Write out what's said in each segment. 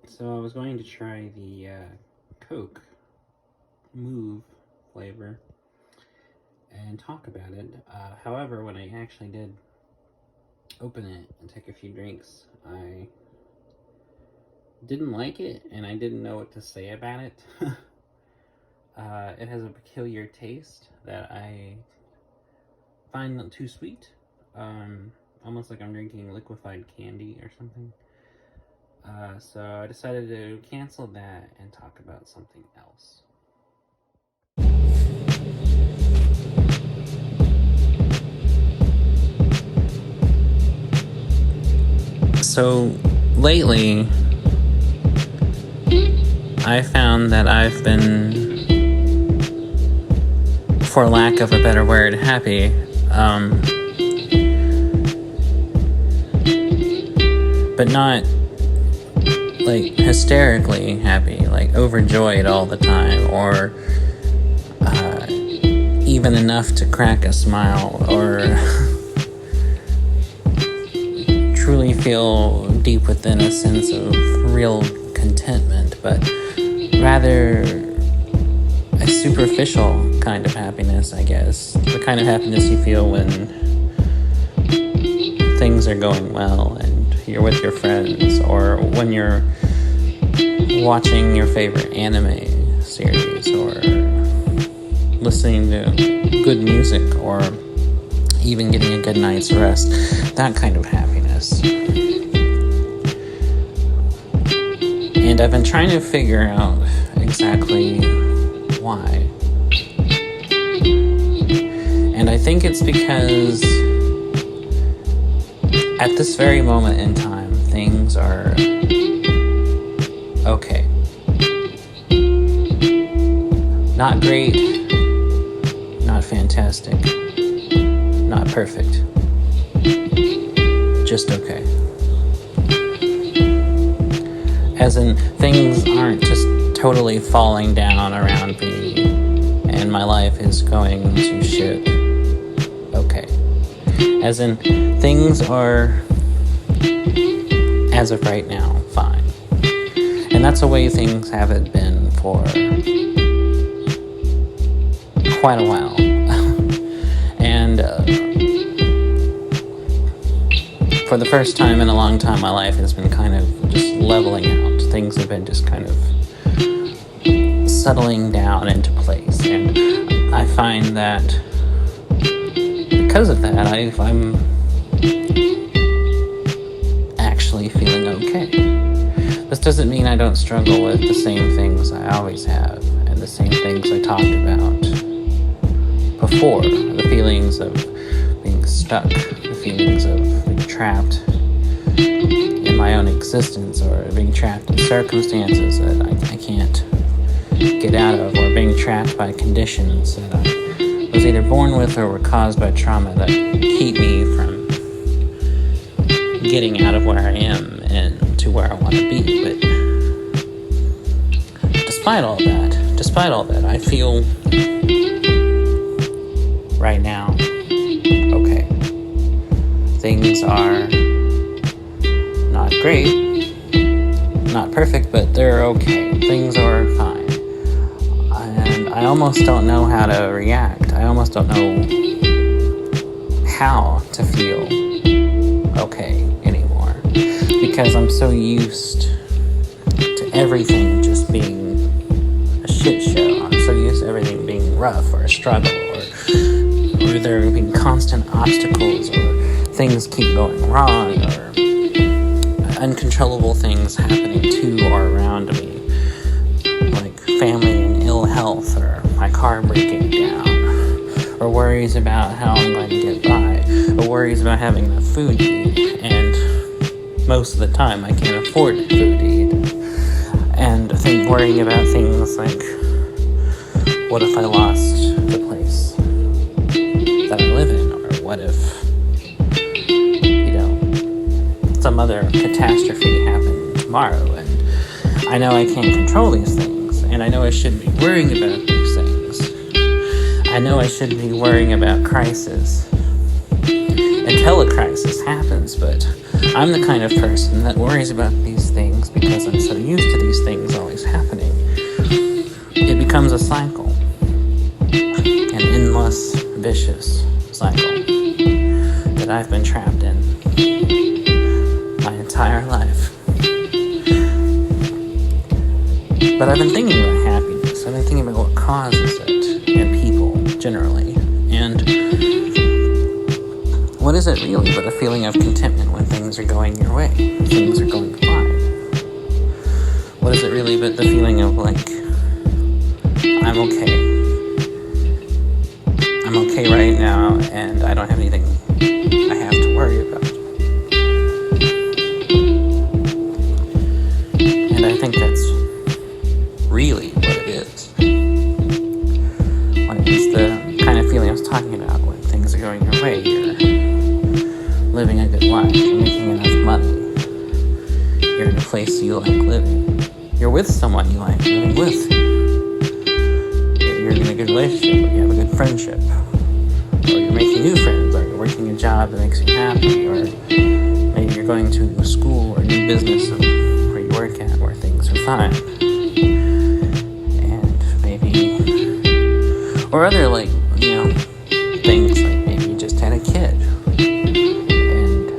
So I was going to try the Coke Move flavor and talk about it. However, when I actually did open it and take a few drinks, I didn't like it and I didn't know what to say about it. It has a peculiar taste that I find not too sweet. Almost like I'm drinking liquefied candy or something. So I decided to cancel that and talk about something else. So lately, I found that I've been, for lack of a better word, happy. But not like hysterically happy, like overjoyed all the time, or even enough to crack a smile, or truly feel deep within a sense of real contentment, but rather a superficial kind of happiness, I guess. The kind of happiness you feel when things are going well and you're with your friends, or when you're watching your favorite anime series, or listening to good music, or even getting a good night's rest. That kind of happiness. And I've been trying to figure out exactly why. And I think it's because at this very moment in time, things are okay. Not great, not fantastic, not perfect. Just okay. As in, things aren't just totally falling down around me and my life is going to shit. Okay. As in, things are, as of right now, fine. And that's the way things haven't been for quite a while. And for the first time in a long time, my life has been kind of just leveling out. Things have been just kind of settling down into place. And I find that because of that, I'm actually feeling okay. This doesn't mean I don't struggle with the same things I always have, and the same things I talked about before. The feelings of being stuck, the feelings of being trapped in my own existence, or being trapped in circumstances that I can't get out of, or being trapped by conditions that I was either born with or were caused by trauma that keep me from getting out of where I am and to where I want to be. But despite all that, I feel right now okay. Things are not great, not perfect, but they're okay. Things are fine. And I almost don't know how to react. I almost don't know how to feel okay anymore, because I'm so used to everything just being a shit show. I'm so used to everything being rough or a struggle, or there being constant obstacles, or things keep going wrong, or uncontrollable things happening to or around me, like family and ill health, or my car breaking down, or worries about how I'm going to get by, or worries about having enough food to eat, and most of the time I can't afford food to eat, and worrying about things like, what if I lost the place that I live in, or what if, some other catastrophe happened tomorrow, and I know I can't control these things, and I know I shouldn't be worrying about these things. I know I shouldn't be worrying about crisis until a crisis happens, but I'm the kind of person that worries about these things things because I'm so used to these things always happening. It becomes a cycle, an endless, vicious cycle that I've been trapped in my entire life. But I've been thinking about happiness. I've been thinking about what causes it in people generally. And what is it really but a feeling of contentment when things are going your way? Things are going fine. What is it really but the feeling of like, I'm okay. I'm okay right now and I don't have anything I have to worry about. And I think that's really what it is. When it's the kind of feeling I was talking about, when things are going your way, you're living a good life, you're making enough money, you're in a place you like living, you're with someone you like living with, you're in a good relationship, or you have a good friendship, or you're making new friends, or you're working a job that makes you happy, or maybe you're going to a school or a new business where you work at where things are fine. Or other, like, things like maybe you just had a kid and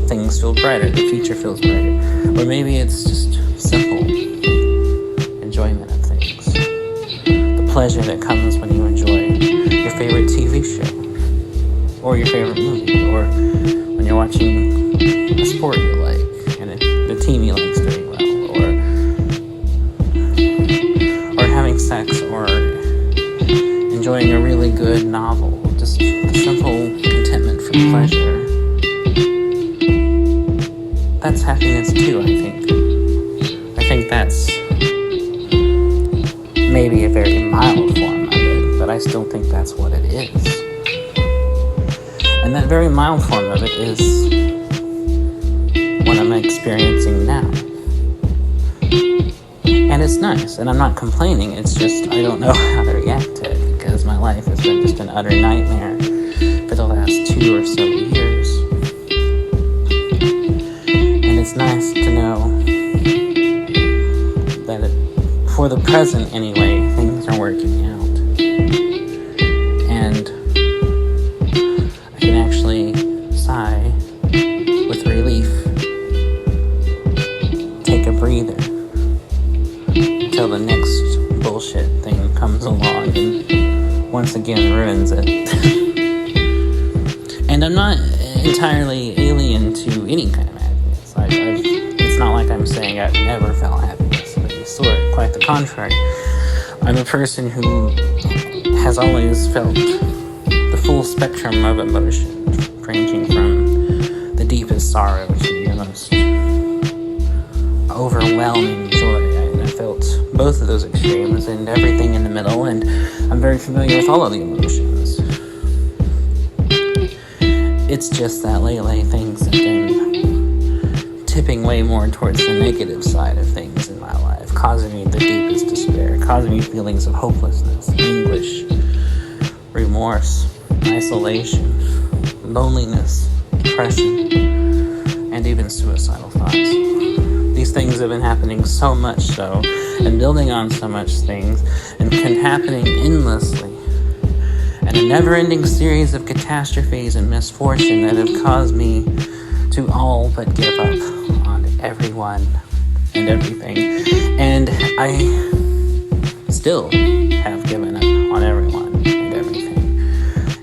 things feel brighter, the future feels brighter. Or maybe it's just simple enjoyment of things. The pleasure that comes when you enjoy your favorite TV show or your favorite movie, or when you're watching a sport you like and the team you like is doing well, or having sex, or enjoying a really good novel, just the simple contentment for pleasure. That's happiness too, I think. I think that's maybe a very mild form of it, but I still think that's what it is. And that very mild form of it is what I'm experiencing now. And it's nice, and I'm not complaining, it's just I don't know how to react to it, because my life has been just an utter nightmare for the last 2 or so years. And it's nice to know that for the present anyway, things are working out. And I can actually sigh with relief, take a breather, until the next bullshit thing comes along and once again ruins it. And I'm not entirely alien to any kind of happiness. It's not like I'm saying I've never felt happiness of any sort. Quite the contrary. I'm a person who has always felt the full spectrum of emotion, ranging from the deepest sorrow to the most overwhelming joy. I felt both of those extremes and everything in the middle, and I'm very familiar with all of the emotions. It's just that lately things have been tipping way more towards the negative side of things in my life, causing me the deepest despair, causing me feelings of hopelessness, anguish, remorse, isolation, loneliness, depression, and even suicidal thoughts. These things have been happening so much so, and building on so much things, and happening endlessly, and a never-ending series of catastrophes and misfortune that have caused me to all but give up on everyone and everything. And I still have given up on everyone and everything.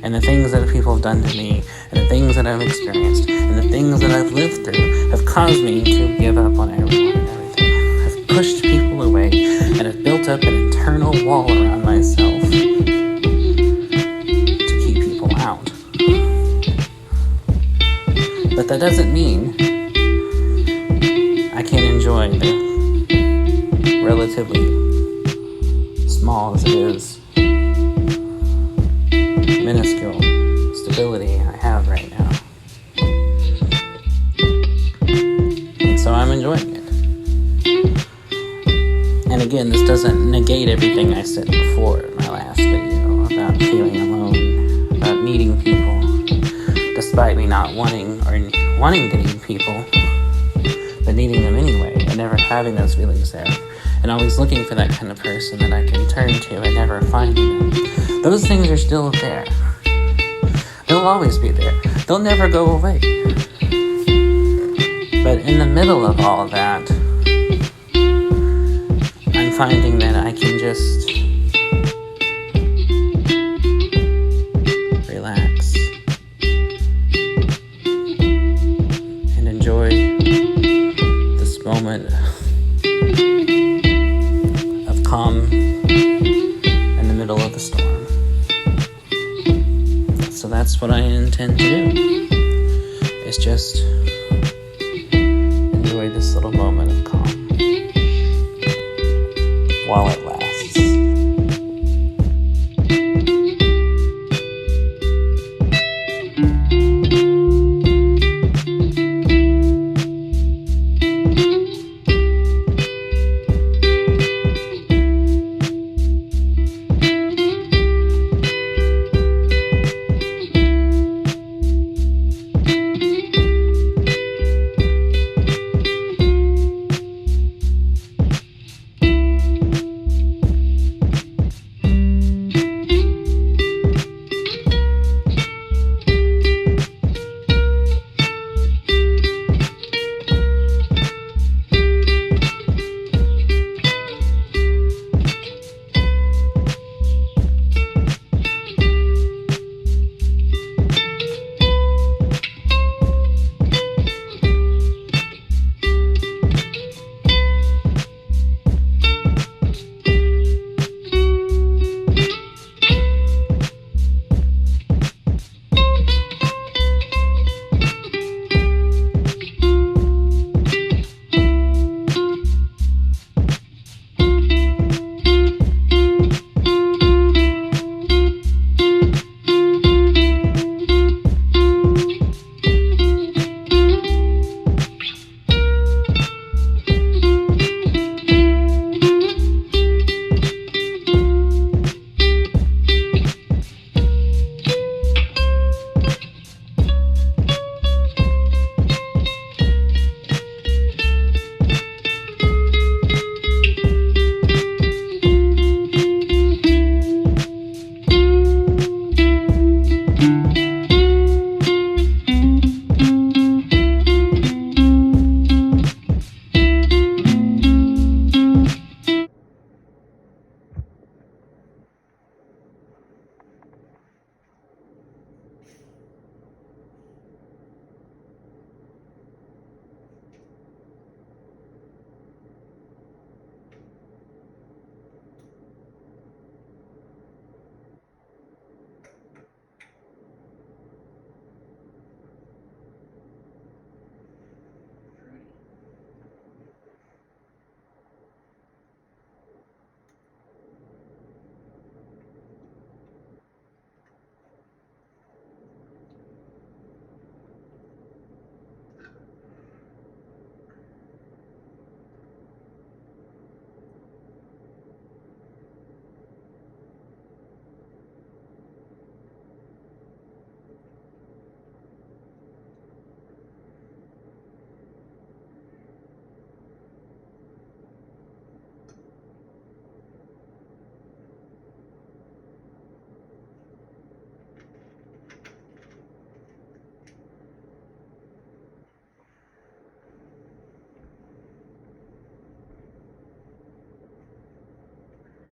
And the things that people have done to me, and the things that I've experienced, and the things that I've lived through have caused me to give up on everyone and everything. I've pushed people away, and I've built up an internal wall around myself to keep people out. But that doesn't mean I can't enjoy the relatively small as it is, minuscule stability I have right now. And so I'm enjoying it. And again, this doesn't negate everything I said before in my last video about feeling alone, about needing people, despite me not wanting to need people. The needing them anyway, and never having those feelings there, and always looking for that kind of person that I can turn to and never finding them. Those things are still there. They'll always be there. They'll never go away. But in the middle of all of that, I'm finding that I can just relax and enjoy this moment of calm in the middle of the storm. So that's what I intend to do, is just enjoy this little moment of calm while it